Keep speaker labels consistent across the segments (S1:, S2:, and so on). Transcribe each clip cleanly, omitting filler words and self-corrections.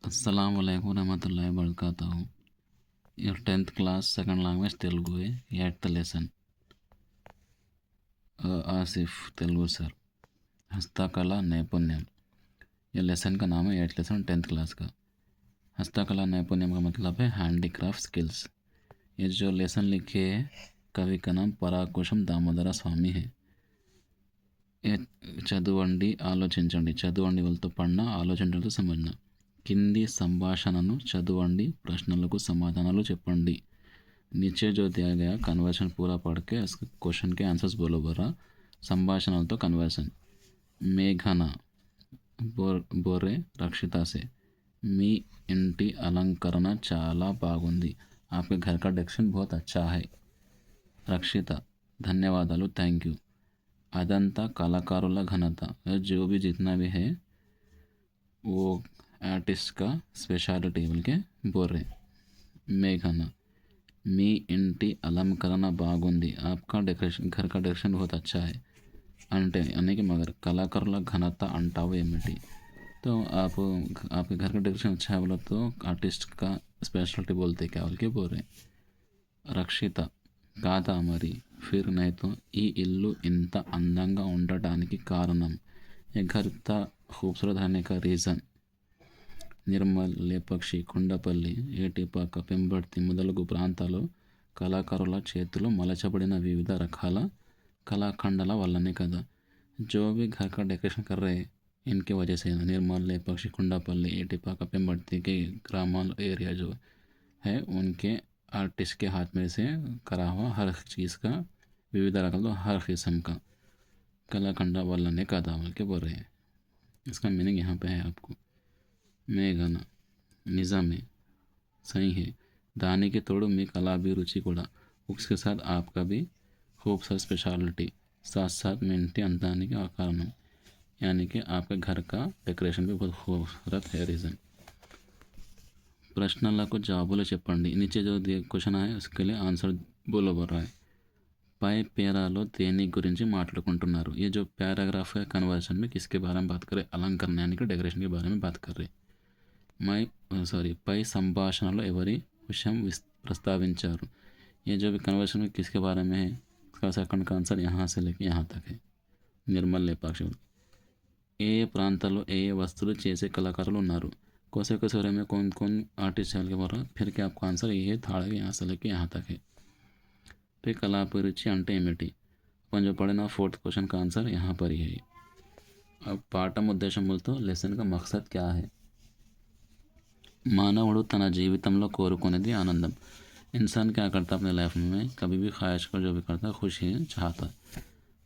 S1: अस्सलाम वालेकुम रहमतुल्लाहि वबरकातुहू. Your 10th class second language Telugu है. 8th lesson. Asif Telugu sir. हस्तकला नैपुण्यम. ये लेसन का नाम है 8th लेसन 10th क्लास का. हस्तकला नैपुण्यम का मतलब है हैंडीक्राफ्ट स्किल्स. ये जो लेसन लिखे है कवि का नाम पराकुशम दामोदर स्वामी है. ये చదవండి ఆలోచించండి. చదవండి వాళ్ళతో పడినా ఆలోచించడంతో సమझना. కింది సంభాషణను చదవండి ప్రశ్నలకు సమాధానాలు చెప్పండి. नीचे जो दिया गया कन्वर्सन पूरा पढ़ के इसके क्वेश्चन के आंसर्स बोलो बरा. సంభాషణలతో कन्वर्सन. మేఘన బోరే రక్షిత से. మీ ఇంటి అలంకరణ చాలా బాగుంది. आपके घर का डेकोरेशन बहुत अच्छा है. రక్షిత ధన్యవాదాలు థ్యాంక్ యూ. అదంతా కళాకారుల ఘనత. जो भी जितना भी है वो आर्टिस्ट का स्पेशलिटी बोल के बोल रहे. మేఘన మీ ఇంటి అలంకరణ బాగుంది. आपका डेकोरेशन घर का डेकोरेशन बहुत अच्छा है. అంటే यानी मगर कलाकारुల ఘనత అంటావు ఏమిటి. तो आप आपके घर का डेकोरेशन अच्छा है बोला तो आर्टिस्ट का स्पेशलिटी बोलते क्या बोल के बोल रहे. రక్షిత కాదా మరి फिर नहीं तो ఈ ఇల్లు ఇంత అందంగా ఉండటానికి కారణం. ये घर इतना खूबसूरत होने का रीज़न. నిర్మల్ లేపక్షి కొండపల్లి ఏటిపాక పెంబర్తి మొదలగు ప్రాంతాల్లో కళాకారుల చేతులు మలచబడిన వివిధ రకాల కళాఖండాల వల్లనే కదా. जो भी घर का डेकोरेशन कर रहे हैं इनके वजह से निर्मल लेपक्षी कुंडापल्ली एटीपाका पेंबर्ती के ग्रामीण एरिया जो है उनके आर्टिस्ट के हाथ में से करा हुआ हर चीज़ का विविध रकम हर किस्म का कलाखंडा वल्लने का दावल के बोल रहे हैं. इसका मीनिंग यहाँ पे है आपको. మేఘన निज़ामे सही है. दाने के तोड़ो में कला भी रुचि कोड़ा. उसके साथ आपका भी खूबसूरत स्पेशलिटी साथ साथ मिनटी अंताने के कारण यानी कि आपके घर का डेकोरेशन भी बहुत खूबसूरत है. रीज़न. ప్రశ్నలకు జవాబులు చెప్పండి. नीचे जो क्वेश्चन है उसके लिए आंसर बोलो बोल रहा है. पै పేరాలో దేని గురించి మాట్లాడుకుంటున్నారు. ये जो पैराग्राफ है कन्वर्सन में किसके बारे में बात करें. अलंकरण यानी कि डेकोरेशन के बारे में बात कर रहे. पै संभाषणలో ఎవరి విషయం प्रस्ताविంచారు. ये जो भी कन्वर्सन में किसके बारे में है इसका सेकंड का आंसर यहाँ से लेके यहाँ तक है. निर्मल लेपाक्षी. ఏ ప్రాంతాల్లో ఏ వస్తువులు చేసే కళాకారులు ఉన్నారు. कोसे कोसे में कौन कौन आर्टिस्ट है के बोल रहा. फिर क्या आपका आंसर ये था यहाँ से लेके यहाँ तक है. फिर కళాభిరుచి అంటే ఏమిటి. अपन जो पढ़े ना 4th क्वेश्चन का आंसर यहाँ पर ही है. अब పాఠం ఉద్దేశం बोलते लेसन का मकसद क्या है. మానవుడు తన జీవితంలో కోరుకునేది ఆనందం. इंसान क्या करता अपने लाइफ में कभी भी ख्वाहिश कर जो भी करता खुशी चाहता.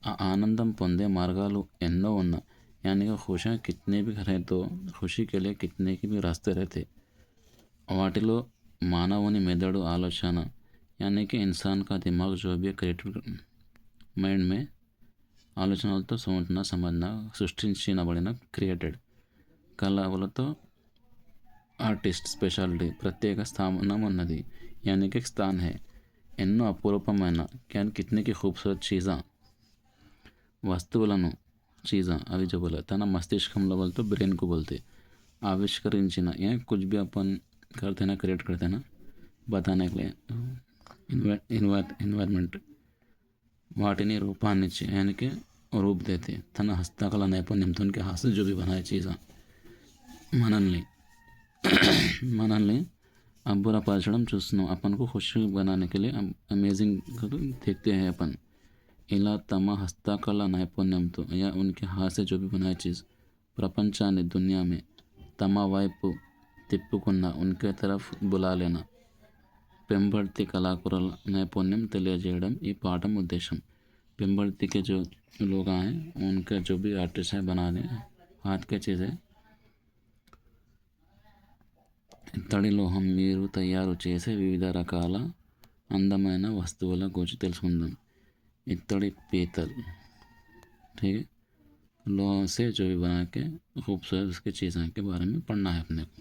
S1: ఆ ఆనందం పొందే మార్గాలు ఎన్నో ఉన్నా यानी कि खुशियाँ कितने भी रहे तो खुशी के लिए कितने की भी रास्ते रहते. वाटिलो మానవుని మెదడు ఆలోచన यानी कि इंसान का दिमाग जो भी क्रिएटिव माइंड में ఆలోచనలతో सोचना समझना సృష్టించబడిన క్రియేటెడ్. కళ వలతో ఆర్టిస్ట్ స్పెషాలిటీ ప్రత్యేక స్థానం ఉన్నది यानी कि स्थान है. ఎన్నో అపూర్వమైన क्या कितने की खूबसूरत चीज़ा వస్తువులను चीज़ा अभी जो बोला था ना मस्तिष्क बोलते ब्रेन को बोलते आविष्कరించిన या कुछ भी अपन करते ना क्रिएट करते ना बताने के लिए इन्वायरमेंट वाटिनी रूपान्निచ్చి यानी कि रूप देते. तन हस्तकला नैपुण्यंతో उनके हाथ से जो भी बनाए चीज़ा మనల్ని అబ్బురపరచడం చూస్తున్నాం. अपन को खुशी बनाने के लिए अमेजिंग देखते हैं अपन. ఇలా తమ హస్తకళ నైపుణ్యంతో या उनके हाथ से जो भी बनाए चीज़ ప్రపంచాన్ని दुनिया में తమ వైపు తిప్పుకున్న उनके तरफ बुला लेना. పెంబర్తి కళాకారుల నైపుణ్యం తెలియజేయడం ఈ పాఠం ఉద్దేశం. పెంబర్తి के जो लोग हैं उनके जो भी आर्टिस्ट हैं बनाने हाथ के चीज़ें ఇత్తడి లోహం మీరు తయారు చేసే వివిధ రకాల అందమైన వస్తువుల గురించి తెలుసుకుందాం. इत्तड़ी पीतल ठीक है. लोहा से जो भी बना के खूबसूरत उसकी चीज़ों के बारे में पढ़ना है अपने को.